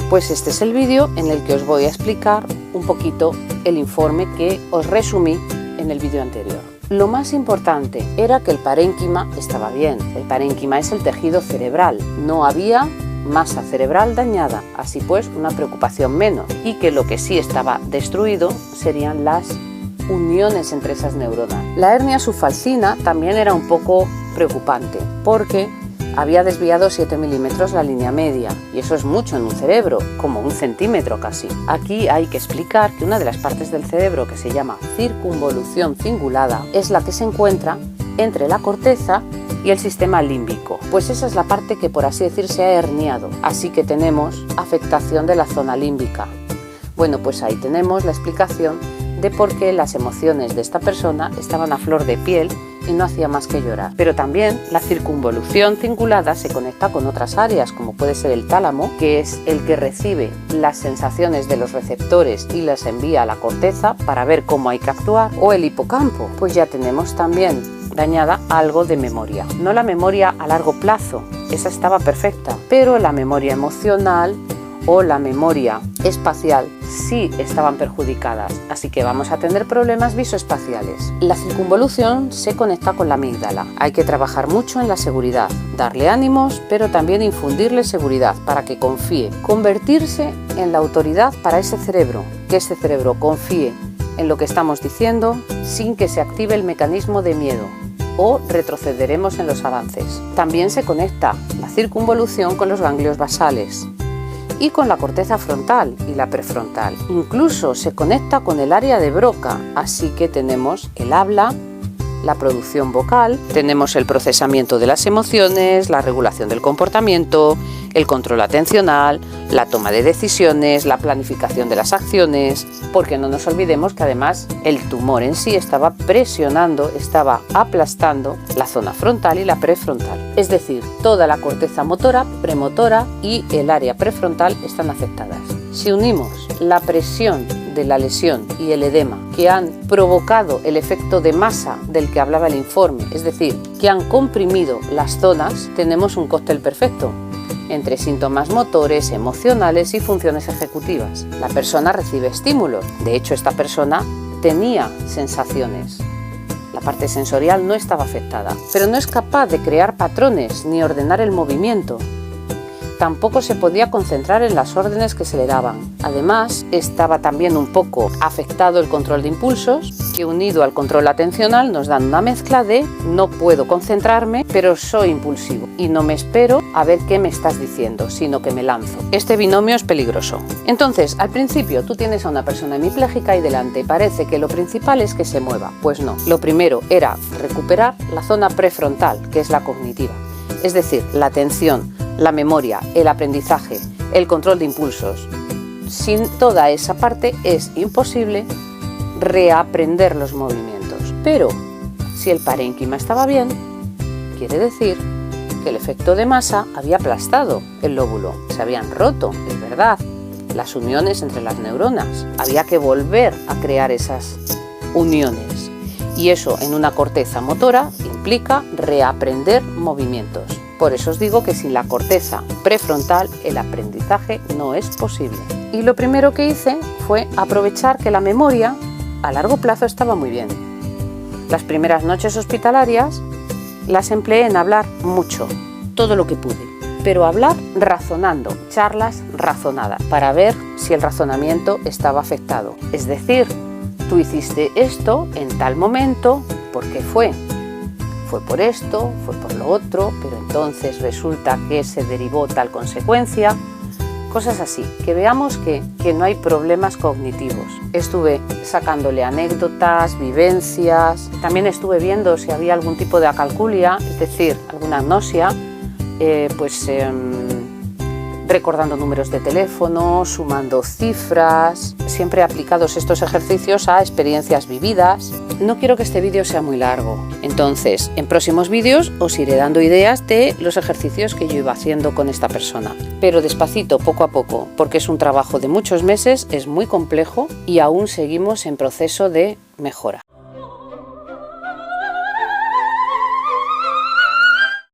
Pues este es el vídeo en el que os voy a explicar un poquito el informe que os resumí en el vídeo anterior. Lo más importante era que el parénquima estaba bien. El parénquima es el tejido cerebral, no había masa cerebral dañada, así pues una preocupación menos, y que lo que sí estaba destruido serían las uniones entre esas neuronas. La hernia subfalcina también era un poco preocupante porque había desviado 7 milímetros la línea media, y eso es mucho en un cerebro, como 1 centímetro casi. Aquí hay que explicar que una de las partes del cerebro que se llama circunvolución cingulada es la que se encuentra entre la corteza y el sistema límbico. Pues esa es la parte que, por así decir, se ha herniado, así que tenemos afectación de la zona límbica. Bueno, pues ahí tenemos la explicación de por qué las emociones de esta persona estaban a flor de piel y no hacía más que llorar. Pero también la circunvolución cingulada se conecta con otras áreas, como puede ser el tálamo, que es el que recibe las sensaciones de los receptores y las envía a la corteza para ver cómo hay que actuar, o el hipocampo. Pues ya tenemos también dañada algo de memoria. No la memoria a largo plazo, esa estaba perfecta, pero la memoria emocional o la memoria espacial sí estaban perjudicadas, así que vamos a tener problemas visoespaciales. La circunvolución se conecta con la amígdala. Hay que trabajar mucho en la seguridad, darle ánimos, pero también infundirle seguridad para que confíe, convertirse en la autoridad para ese cerebro, que ese cerebro confíe en lo que estamos diciendo sin que se active el mecanismo de miedo, o retrocederemos en los avances. También se conecta la circunvolución con los ganglios basales y con la corteza frontal y la prefrontal. Incluso se conecta con el área de Broca, así que tenemos el habla, la producción vocal, tenemos el procesamiento de las emociones, la regulación del comportamiento, el control atencional, la toma de decisiones, la planificación de las acciones, porque no nos olvidemos que además el tumor en sí estaba presionando, estaba aplastando la zona frontal y la prefrontal. Es decir, toda la corteza motora, premotora y el área prefrontal están afectadas. Si unimos la presión de la lesión y el edema que han provocado el efecto de masa del que hablaba el informe, es decir, que han comprimido las zonas, tenemos un cóctel perfecto entre síntomas motores, emocionales y funciones ejecutivas. La persona recibe estímulos, de hecho esta persona tenía sensaciones. La parte sensorial no estaba afectada, pero no es capaz de crear patrones ni ordenar el movimiento. Tampoco se podía concentrar en las órdenes que se le daban. Además, estaba también un poco afectado el control de impulsos, que unido al control atencional nos dan una mezcla de no puedo concentrarme, pero soy impulsivo y no me espero a ver qué me estás diciendo, sino que me lanzo. Este binomio es peligroso. Entonces, al principio tú tienes a una persona hemipléjica y delante parece que lo principal es que se mueva. Pues no. Lo primero era recuperar la zona prefrontal, que es la cognitiva, es decir, la atención, la memoria, el aprendizaje, el control de impulsos. Sin toda esa parte es imposible reaprender los movimientos. Pero si el parénquima estaba bien, quiere decir que el efecto de masa había aplastado el lóbulo. Se habían roto, es verdad, las uniones entre las neuronas. Había que volver a crear esas uniones. Y eso en una corteza motora implica reaprender movimientos. Por eso os digo que sin la corteza prefrontal el aprendizaje no es posible. Y lo primero que hice fue aprovechar que la memoria a largo plazo estaba muy bien. Las primeras noches hospitalarias las empleé en hablar mucho, todo lo que pude, pero hablar razonando, charlas razonadas, para ver si el razonamiento estaba afectado. Es decir, tú hiciste esto en tal momento, ¿por qué fue? Fue por esto, fue por lo otro, pero entonces resulta que se derivó tal consecuencia. Cosas así, que veamos que no hay problemas cognitivos. Estuve sacándole anécdotas, vivencias, también estuve viendo si había algún tipo de acalculia, es decir, alguna agnosia, recordando números de teléfono, sumando cifras, siempre aplicados estos ejercicios a experiencias vividas. No quiero que este vídeo sea muy largo, entonces en próximos vídeos os iré dando ideas de los ejercicios que yo iba haciendo con esta persona, pero despacito, poco a poco, porque es un trabajo de muchos meses, es muy complejo y aún seguimos en proceso de mejora.